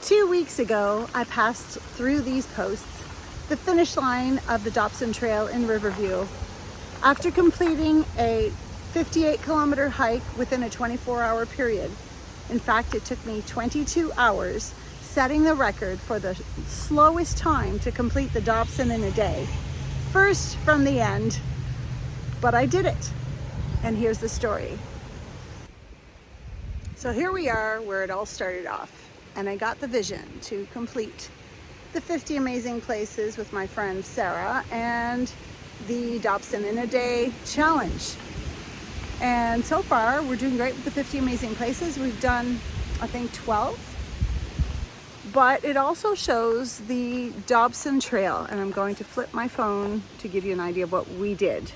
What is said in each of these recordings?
2 weeks ago, I passed through these posts the finish line of the Dobson Trail in Riverview after completing a 58-kilometer hike within a 24-hour period. In fact, it took me 22 hours, setting the record for the slowest time to complete the Dobson in a day. First from the end, but I did it. And here's the story. So here we are where it all started off. And I got the vision to complete the 50 amazing places with my friend Sarah and the Dobson in a Day challenge. And so far, we're doing great with the 50 amazing places. We've done, I think, 12. But it also shows the Dobson Trail, and I'm going to flip my phone to give you an idea of what we did.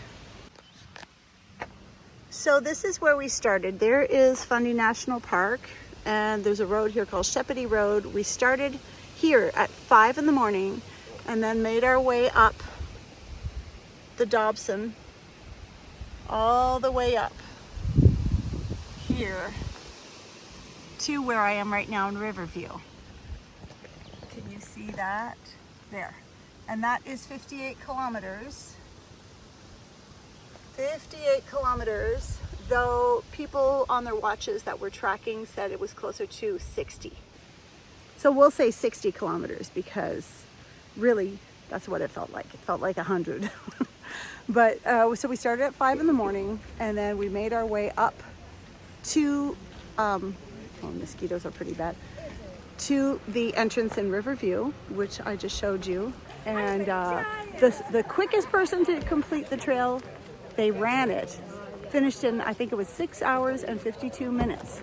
So this is where we started. There is Fundy National Park. And there's a road here called Sheppity Road. We started here at 5 in the morning and then made our way up the Dobson all the way up here to where I am right now in Riverview. Can you see that? There. And that is 58 kilometers. 58 kilometers. Though people on their watches that were tracking said it was closer to 60. So we'll say 60 kilometers because really that's what it felt like. It felt like 100. But so we started at 5 in the morning and then we made our way up to, oh, mosquitoes are pretty bad, to the entrance in Riverview, which I just showed you. And the quickest person to complete the trail, they ran it. Finished in, I think it was 6 hours and 52 minutes.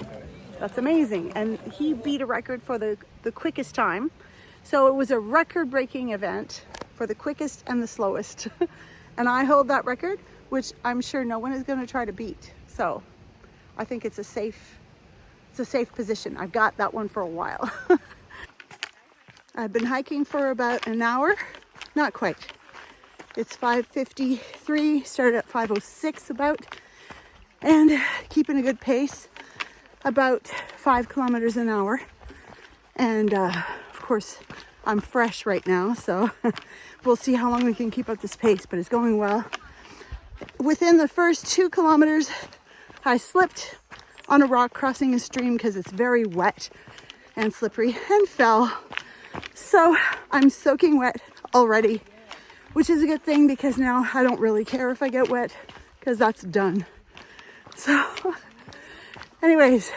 That's amazing. And he beat a record for the quickest time. So it was a record-breaking event for the quickest and the slowest. And I hold that record, which I'm sure no one is going to try to beat. So I think it's a safe position. I've got that one for a while. I've been hiking for about an hour. Not quite. It's 5:53, started at 5:06 about. And keeping a good pace, about 5 kilometers an hour. And of course, I'm fresh right now, so we'll see how long we can keep up this pace, but it's going well. Within the first 2 kilometers, I slipped on a rock crossing a stream because it's very wet and slippery and fell. So I'm soaking wet already, which is a good thing because now I don't really care if I get wet because that's done. So, anyways,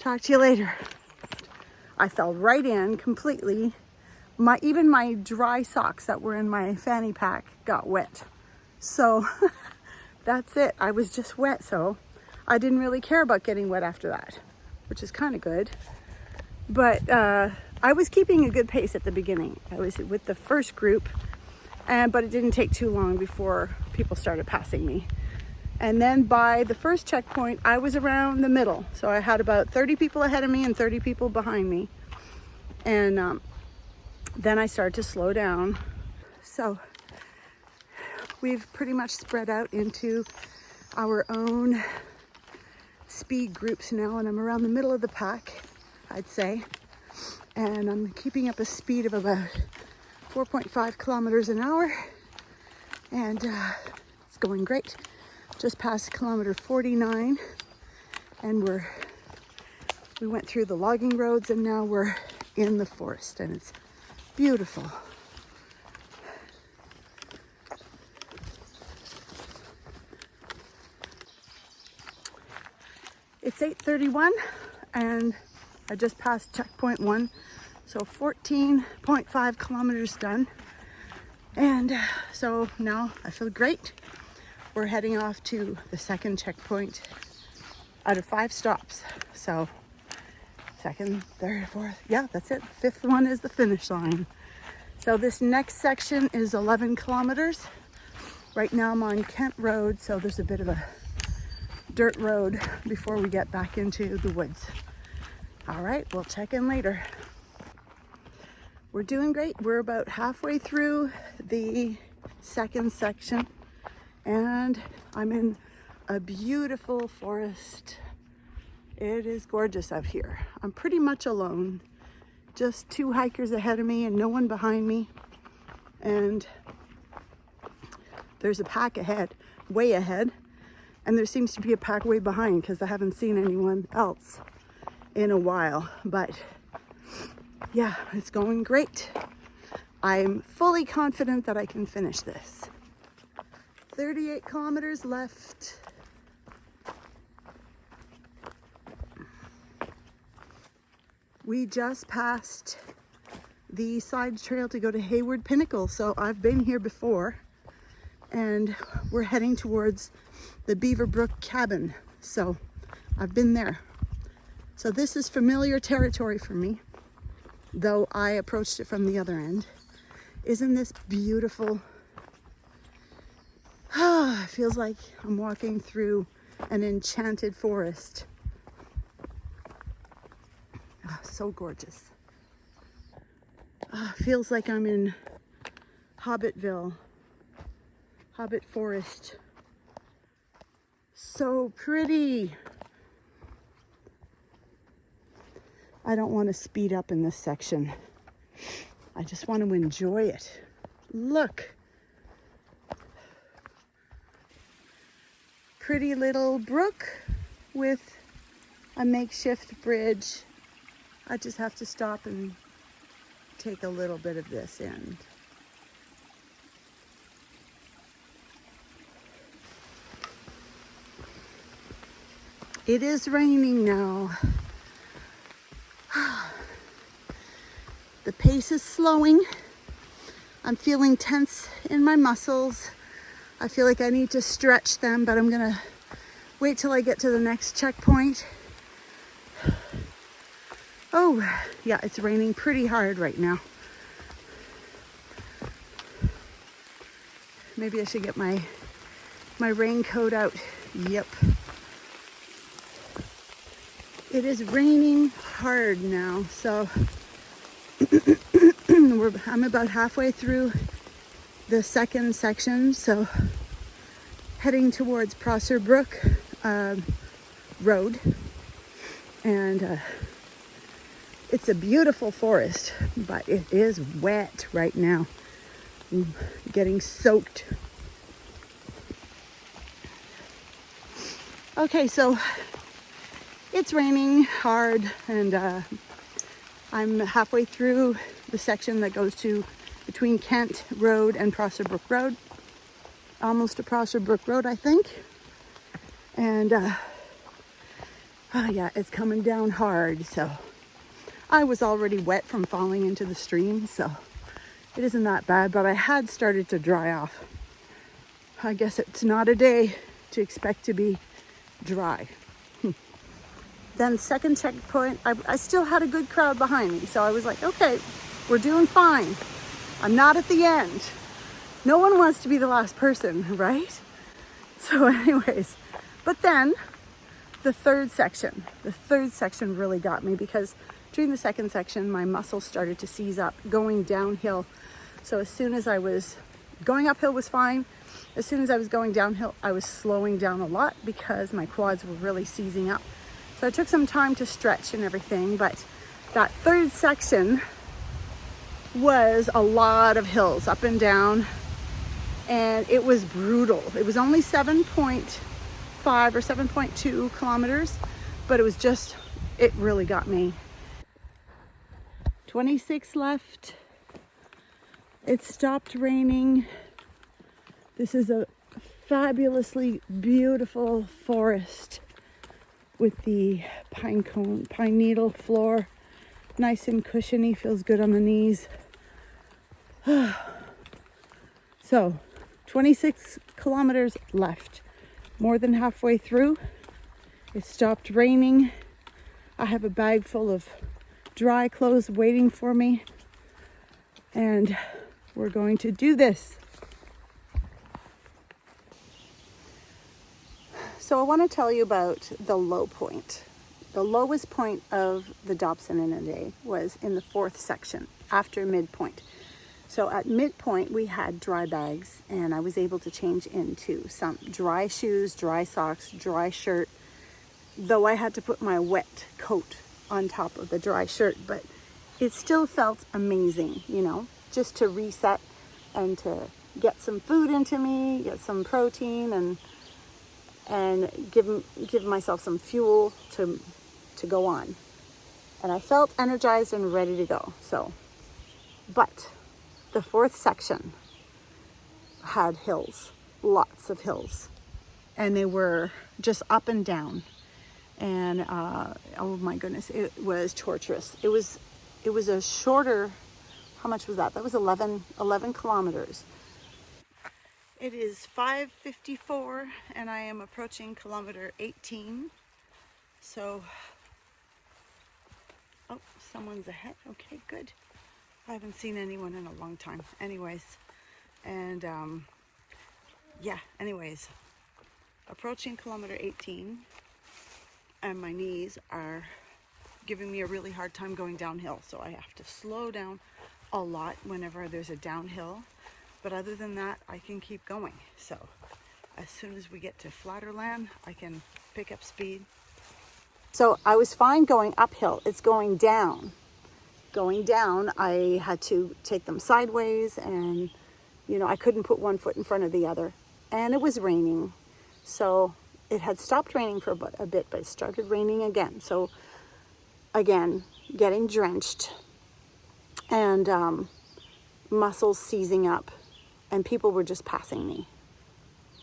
talk to you later. I fell right in completely. Even my dry socks that were in my fanny pack got wet. So, that's it. I was just wet, so I didn't really care about getting wet after that, which is kind of good. But I was keeping a good pace at the beginning. I was with the first group, but it didn't take too long before people started passing me. And then by the first checkpoint, I was around the middle. So I had about 30 people ahead of me and 30 people behind me. And then I started to slow down. So we've pretty much spread out into our own speed groups now. And I'm around the middle of the pack, I'd say. And I'm keeping up a speed of about 4.5 kilometers an hour. And it's going great. Just past kilometer 49 and we went through the logging roads and now we're in the forest and it's beautiful. It's 8:31 and I just passed checkpoint 1, so 14.5 kilometers done. And so now I feel great. We're heading off to the second checkpoint out of 5 stops. So second, third, fourth, yeah, that's it. 5th one is the finish line. So this next section is 11 kilometers. Right now I'm on Kent Road, so there's a bit of a dirt road before we get back into the woods. All right, we'll check in later. We're doing great. We're about halfway through the second section and I'm in a beautiful forest. It is gorgeous out here. I'm pretty much alone just 2 hikers ahead of me and no one behind me. And there's a pack ahead, way ahead. And there seems to be a pack way behind because I haven't seen anyone else in a while. But yeah, it's going great. I'm fully confident that I can finish this. 38 kilometers left. We just passed the side trail to go to Hayward Pinnacle. So I've been here before and we're heading towards the Beaver Brook cabin. So I've been there. So this is familiar territory for me, though I approached it from the other end. Isn't this beautiful? Ah, it feels like I'm walking through an enchanted forest. Ah, so gorgeous. Ah, feels like I'm in Hobbitville, Hobbit Forest. So pretty. I don't want to speed up in this section. I just want to enjoy it. Look. Pretty little brook with a makeshift bridge. I just have to stop and take a little bit of this in. It is raining now. The pace is slowing. I'm feeling tense in my muscles. I feel like I need to stretch them, but I'm gonna wait till I get to the next checkpoint. Oh, yeah, it's raining pretty hard right now. Maybe I should get my raincoat out. Yep. It is raining hard now, so I'm about halfway through the second section, so heading towards Prosser Brook Road, and it's a beautiful forest, but it is wet right now. I'm getting soaked. Okay, so it's raining hard, and I'm halfway through the section that goes to between Kent Road and Prosser Brook Road. Almost to Prosser Brook Road, I think. And yeah, it's coming down hard. So I was already wet from falling into the stream, so it isn't that bad, but I had started to dry off. I guess it's not a day to expect to be dry. Then second checkpoint, I still had a good crowd behind me. So I was like, okay, we're doing fine. I'm not at the end. No one wants to be the last person, right? So anyways, but then the third section really got me, because during the second section, my muscles started to seize up going downhill. So as soon as I was going uphill was fine. As soon as I was going downhill, I was slowing down a lot because my quads were really seizing up. So I took some time to stretch and everything, but that third section was a lot of hills up and down, and it was brutal. It was only 7.5 or 7.2 kilometers, but it really got me. 26 left. It stopped raining. This is a fabulously beautiful forest with the pine needle floor, nice and cushiony, feels good on the knees. So 26 kilometers left, more than halfway through. It stopped raining. I have a bag full of dry clothes waiting for me, and we're going to do this. So I want to tell you about the low point. The lowest point of the Dobson in a day was in the fourth section after midpoint. So at midpoint, we had dry bags, and I was able to change into some dry shoes, dry socks, dry shirt, though I had to put my wet coat on top of the dry shirt. But it still felt amazing, you know, just to reset and to get some food into me, get some protein, and give myself some fuel to go on. And I felt energized and ready to go. So, but the fourth section had hills, lots of hills, and they were just up and down. And oh my goodness, it was torturous. It was a shorter, how much was that? That was 11 kilometers. It is 5:54 and I am approaching kilometer 18. So, oh, someone's ahead. Okay, good. I haven't seen anyone in a long time. Anyways, and yeah, anyways, approaching kilometer 18, and my knees are giving me a really hard time going downhill. So I have to slow down a lot whenever there's a downhill. But other than that, I can keep going. So as soon as we get to flatter land, I can pick up speed. So I was fine going uphill. It's going down. Going down, I had to take them sideways, and, you know, I couldn't put one foot in front of the other. And it was raining. So it had stopped raining for a bit, but it started raining again. So again, getting drenched and muscles seizing up. And people were just passing me.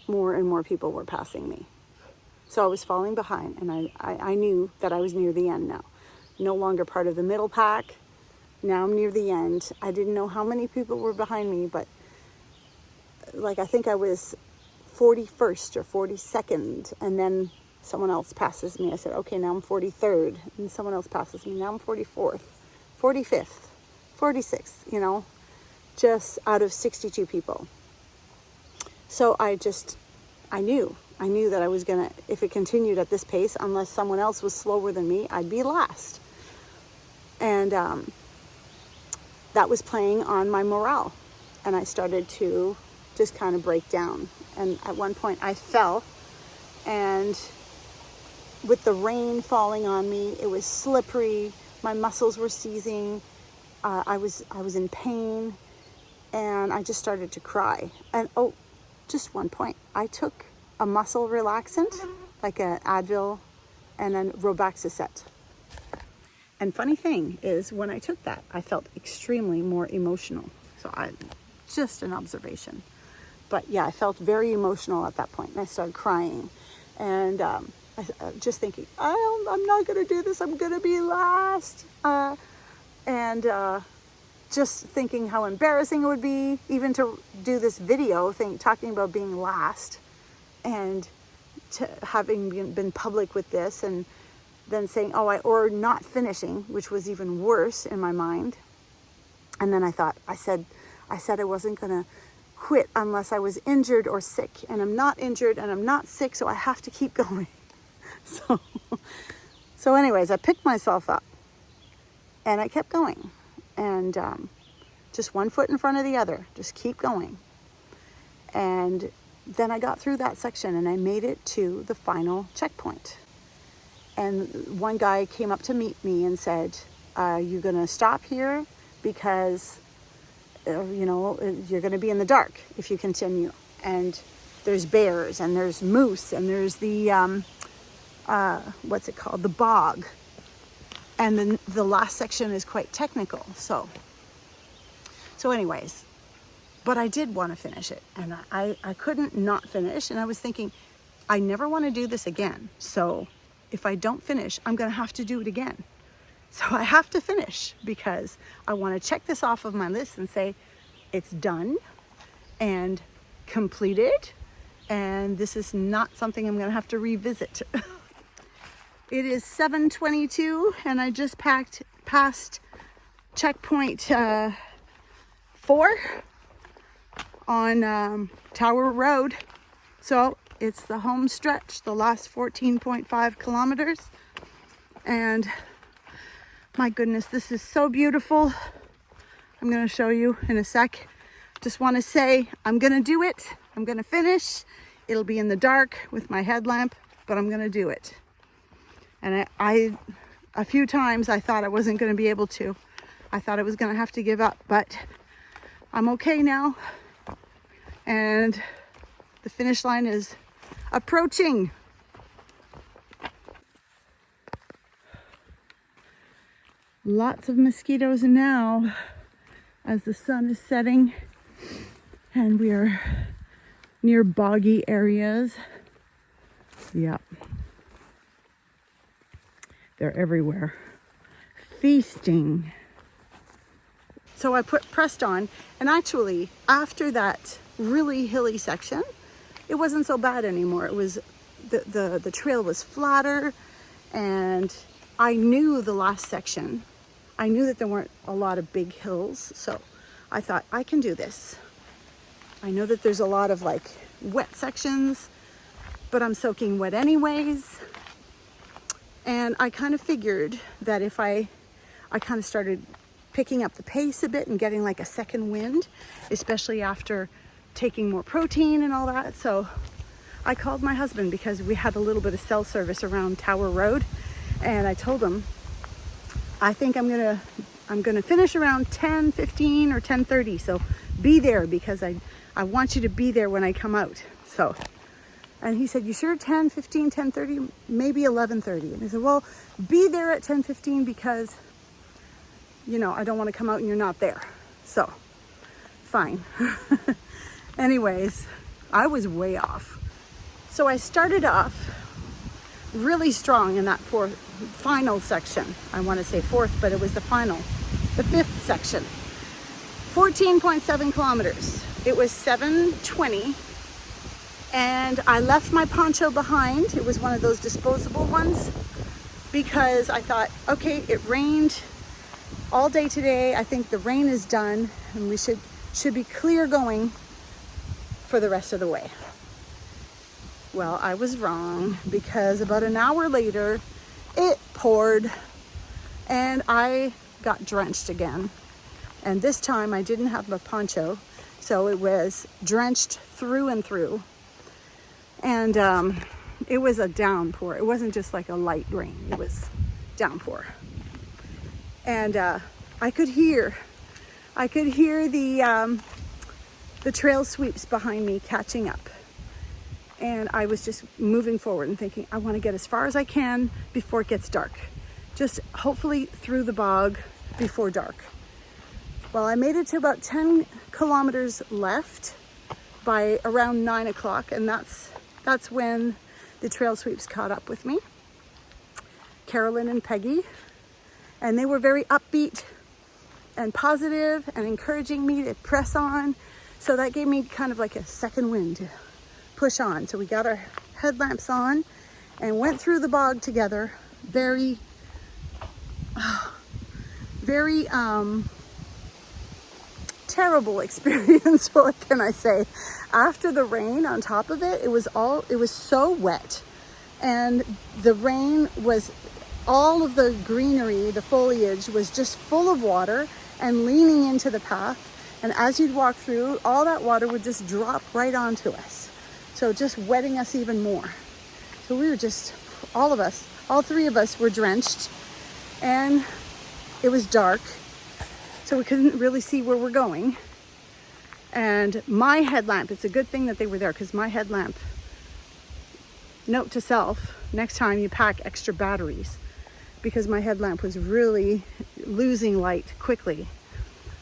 More and more people were passing me. So I was falling behind, and I knew that I was near the end now. No longer part of the middle pack. Now I'm near the end. I didn't know how many people were behind me, but like I think I was 41st or 42nd, and then someone else passes me. I said, okay, now I'm 43rd, and someone else passes me. Now I'm 44th, 45th, 46th, you know. Just out of 62 people. So I knew that I was gonna, if it continued at this pace, unless someone else was slower than me, I'd be last. And that was playing on my morale. And I started to just kind of break down. And at one point I fell, and with the rain falling on me, it was slippery, my muscles were seizing, I was in pain. And I just started to cry. And oh, just one point. I took a muscle relaxant, like an Advil and a Robaxacet. And funny thing is, when I took that, I felt extremely more emotional. So just an observation. But yeah, I felt very emotional at that point. And I started crying. And I just thinking, I'm not going to do this. I'm going to be last. Just thinking how embarrassing it would be even to do this video thing, talking about being last, and to having been public with this, and then saying, or not finishing, which was even worse in my mind. And then I thought, I said I wasn't going to quit unless I was injured or sick, and I'm not injured and I'm not sick, so I have to keep going. So anyways, I picked myself up and I kept going. And just one foot in front of the other, just keep going. And then I got through that section and I made it to the final checkpoint. And one guy came up to meet me and said, are you going to stop here? Because, you know, you're going to be in the dark if you continue. And there's bears and there's moose and there's the, what's it called? The bog. And then the last section is quite technical. So anyways, but I did want to finish it, and I couldn't not finish. And I was thinking, I never want to do this again. So if I don't finish, I'm going to have to do it again. So I have to finish, because I want to check this off of my list and say it's done and completed. And this is not something I'm going to have to revisit. It is 7:22 and I just passed checkpoint 4 on Tower Road. So it's the home stretch, the last 14.5 kilometers. And my goodness, this is so beautiful. I'm going to show you in a sec. Just want to say I'm going to do it. I'm going to finish. It'll be in the dark with my headlamp, but I'm going to do it. And I a few times I thought I wasn't going to be able to. I thought I was gonna have to give up, but I'm okay now. And the finish line is approaching. Lots of mosquitoes now as the sun is setting and we are near boggy areas. Yep. They're everywhere. Feasting. So I pressed on, and actually after that really hilly section, it wasn't so bad anymore. It was the trail was flatter, and I knew the last section. I knew that there weren't a lot of big hills, so I thought I can do this. I know that there's a lot of like wet sections, but I'm soaking wet anyways. And I kind of figured that if I kind of started picking up the pace a bit and getting like a second wind, especially after taking more protein and all that. So I called my husband because we had a little bit of cell service around Tower Road, and I told him, I think I'm gonna finish around 10:15 or 10:30. So be there, because I want you to be there when I come out. So, and he said, you sure 10:15, 10:30, maybe 11:30? And I said, well, be there at 10:15 because, you know, I don't want to come out and you're not there. So, fine. Anyways, I was way off. So I started off really strong in that final section. I want to say fourth, but it was the fifth section. 14.7 kilometers. It was 7:20, and I left my poncho behind. It was one of those disposable ones because I thought, okay, it rained all day today. I think the rain is done and we should be clear going for the rest of the way. Well, I was wrong, because about an hour later it poured and I got drenched again. And this time I didn't have my poncho, so it was drenched through and through. And it was a downpour. It wasn't just like a light rain, it was downpour. And I could hear the trail sweeps behind me catching up. And I was just moving forward and thinking, I want to get as far as I can before it gets dark. Just hopefully through the bog before dark. Well, I made it to about 10 kilometers left by around 9 o'clock, and that's when the trail sweeps caught up with me, Carolyn and Peggy, and they were very upbeat and positive and encouraging me to press on. So that gave me kind of like a second wind to push on. So we got our headlamps on and went through the bog together. Very terrible experience. What can I say? After the rain on top of it, it was so wet, and the rain was, all of the greenery, the foliage was just full of water and leaning into the path. And as you'd walk through, all that water would just drop right onto us. So just wetting us even more. So we were just, all three of us were drenched, and it was dark. So we couldn't really see where we're going. And my headlamp, it's a good thing that they were there, because my headlamp, note to self, next time you pack extra batteries, because my headlamp was really losing light quickly.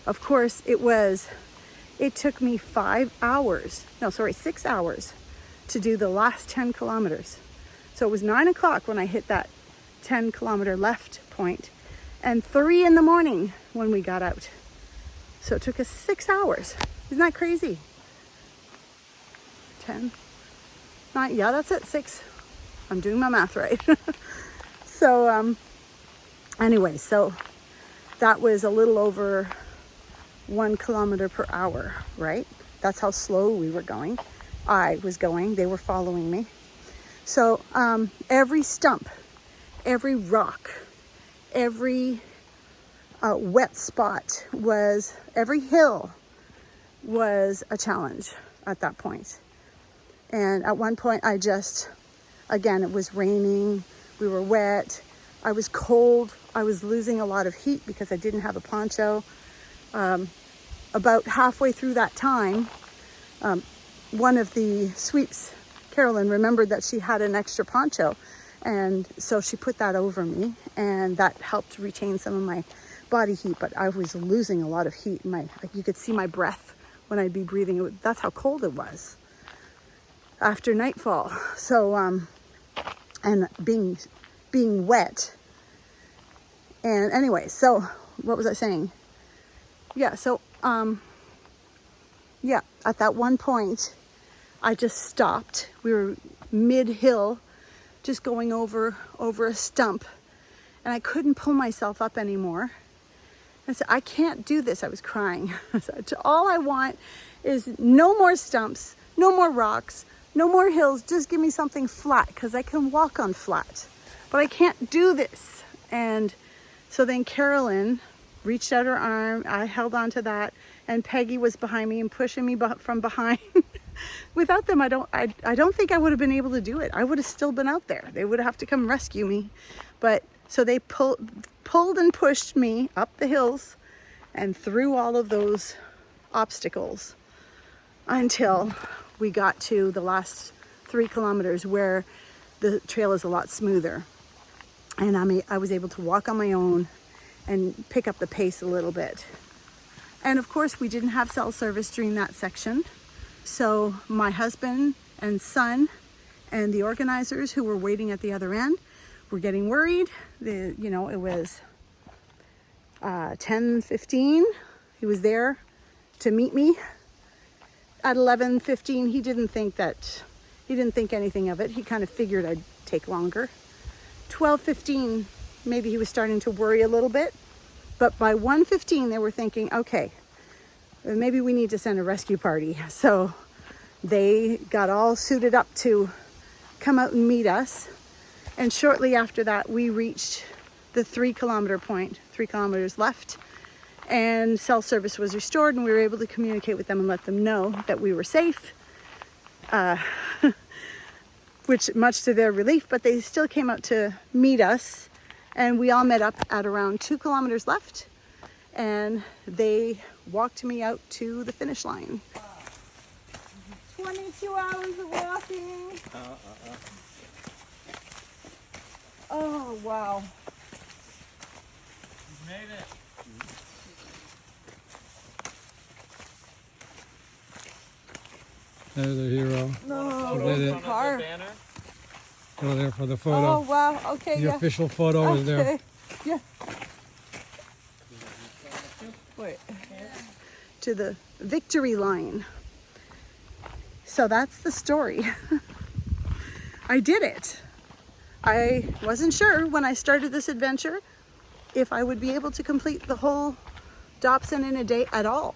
Of course, it took me 6 hours to do the last 10 kilometers. So it was 9 o'clock when I hit that 10 kilometer left point, and 3 in the morning when we got out. So it took us 6 hours. Isn't that crazy? 10, 9, yeah, that's it, 6. I'm doing my math right. So, anyway, so that was a little over 1 kilometer per hour, right? That's how slow we were going. I was going, they were following me. So every stump, every rock, every wet spot every hill was a challenge at that point. And at one point again, it was raining, we were wet, I was cold. I was losing a lot of heat because I didn't have a poncho. About halfway through that time, one of the sweeps, Carolyn, remembered that she had an extra poncho. And so she put that over me, and that helped retain some of my body heat. But I was losing a lot of heat. You could see my breath when I'd be breathing. That's how cold it was after nightfall. So, and being wet. And anyway, so what was I saying? Yeah, so, yeah, at that one point, I just stopped. We were mid-hill, just going over a stump, and I couldn't pull myself up anymore. I said, I can't do this. I was crying. I said, all I want is no more stumps, no more rocks, no more hills. Just give me something flat, because I can walk on flat, but I can't do this. And so then Carolyn reached out her arm. I held on to that, and Peggy was behind me and pushing me from behind. Without them, I don't think I would have been able to do it. I would have still been out there. They would have to come rescue me. But so they pulled and pushed me up the hills and through all of those obstacles until we got to the last 3 kilometers where the trail is a lot smoother. And I was able to walk on my own and pick up the pace a little bit. And of course, we didn't have cell service during that section. So my husband and son and the organizers who were waiting at the other end were getting worried. It was 10:15. He was there to meet me. At 11:15, he didn't think anything of it. He kind of figured I'd take longer. 12:15, maybe he was starting to worry a little bit. But by 1:15, they were thinking, okay, maybe we need to send a rescue party. So they got all suited up to come out and meet us. And shortly after that, we reached the 3 kilometer point, 3 kilometers left. And cell service was restored, and we were able to communicate with them and let them know that we were safe. Which much to their relief, but they still came out to meet us. And we all met up at around 2 kilometers left. And they walked me out to the finish line. 22 hours of walking. Oh, wow. You made it. There's a hero. No, the car. Over there for the photo. Oh, wow. Okay, The official photo is there. Okay. Yeah. Wait. To the victory line. So that's the story. I did it. I wasn't sure when I started this adventure if I would be able to complete the whole Dobson in a day at all.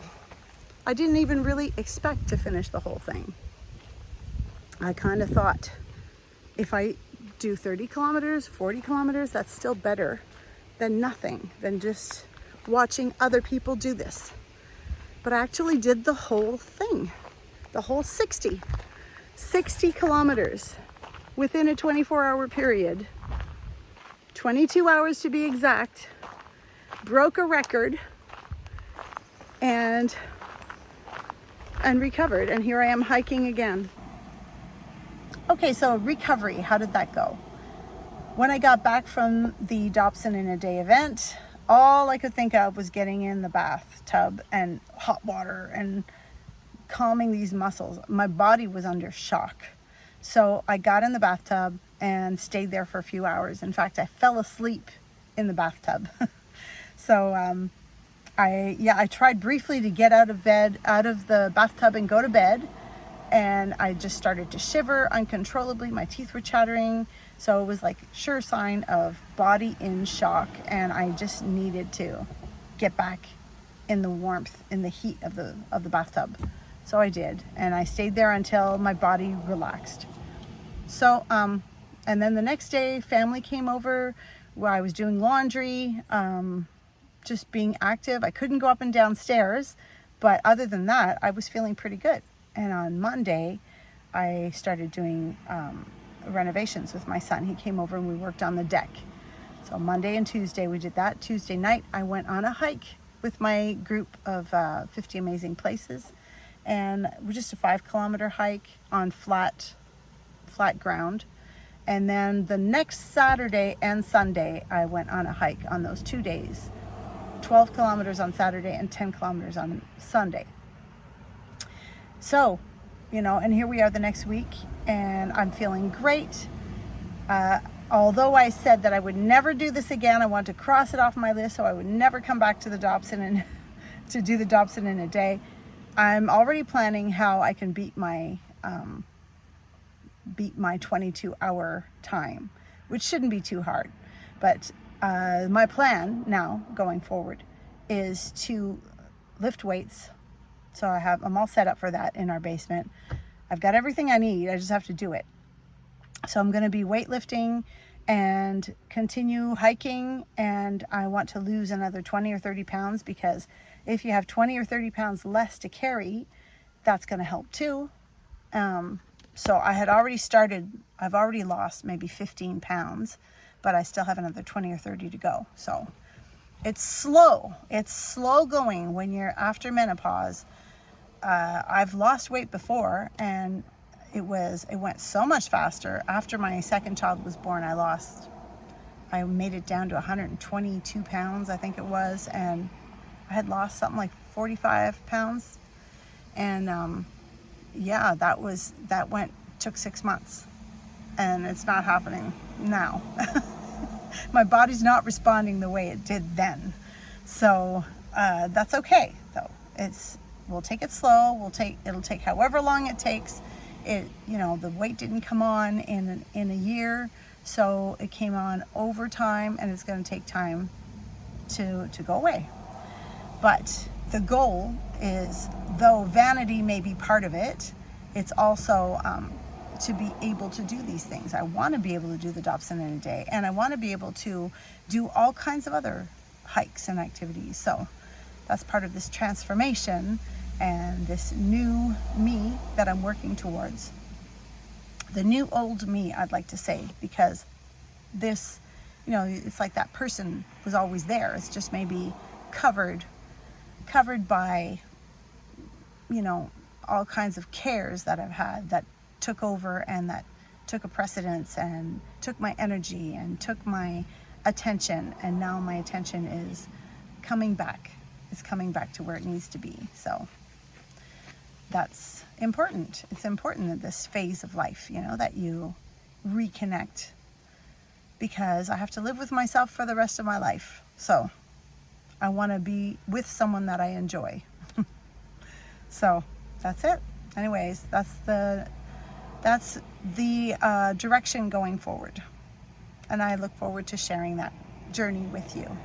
I didn't even really expect to finish the whole thing. I kind of thought if I do 30 kilometers, 40 kilometers, that's still better than nothing, than just watching other people do this. But I actually did the whole thing, the whole 60 kilometers within a 24-hour period, 22 hours to be exact, broke a record, and recovered. And here I am hiking again. Okay, so recovery, how did that go? When I got back from the Dobson in a Day event, all I could think of was getting in the bathtub and hot water and calming these muscles. My body was under shock. So I got in the bathtub and stayed there for a few hours. In fact, I fell asleep in the bathtub. So I tried briefly to get out of the bathtub and go to bed. And I just started to shiver uncontrollably. My teeth were chattering. So it was like sure sign of body in shock. And I just needed to get back in the warmth, in the heat of the bathtub. So I did. And I stayed there until my body relaxed. So, and then the next day, family came over where I was doing laundry, just being active. I couldn't go up and down stairs, but other than that, I was feeling pretty good. And on Monday, I started doing renovations with my son. He came over and we worked on the deck. So Monday and Tuesday we did that. Tuesday night I went on a hike with my group of 50 Amazing Places, and it was just a 5-kilometer hike on flat ground. And then the next Saturday and Sunday I went on a hike on those 2 days, 12 kilometers on Saturday and 10 kilometers on Sunday. So, you know, and here we are the next week, and I'm feeling great. Although I said that I would never do this again, I want to cross it off my list, so I would never come back to the Dobson and to do the Dobson in a day. I'm already planning how I can beat my 22-hour time, which shouldn't be too hard. But my plan now going forward is to lift weights. So I'm all set up for that in our basement. I've got everything I need. I just have to do it. So I'm going to be weightlifting and continue hiking, and I want to lose another 20 or 30 pounds, because if you have 20 or 30 pounds less to carry, that's going to help too. So I had already started, I've already lost maybe 15 pounds, but I still have another 20 or 30 to go. So it's slow going when you're after menopause. I've lost weight before, and it went so much faster. After my second child was born, I made it down to 122 pounds, I think it was, and I had lost something like 45 pounds. And yeah, took 6 months, and it's not happening now. My body's not responding the way it did then. So that's okay though. We'll take it slow. It'll take however long it takes. The weight didn't come on in a year, so it came on over time, and it's going to take time to go away. But the goal is, though vanity may be part of it, it's also to be able to do these things. I want to be able to do the Dobson in a day, and I want to be able to do all kinds of other hikes and activities. So that's part of this transformation and this new me that I'm working towards. The new old me, I'd like to say, because this, it's like that person was always there. It's just maybe covered by, all kinds of cares that I've had that took over, and that took a precedence and took my energy and took my attention. And now my attention is coming back. It's coming back to where it needs to be. So that's important. It's important in this phase of life, that you reconnect, because I have to live with myself for the rest of my life. So I want to be with someone that I enjoy. So that's it. Anyways, that's the direction going forward. And I look forward to sharing that journey with you.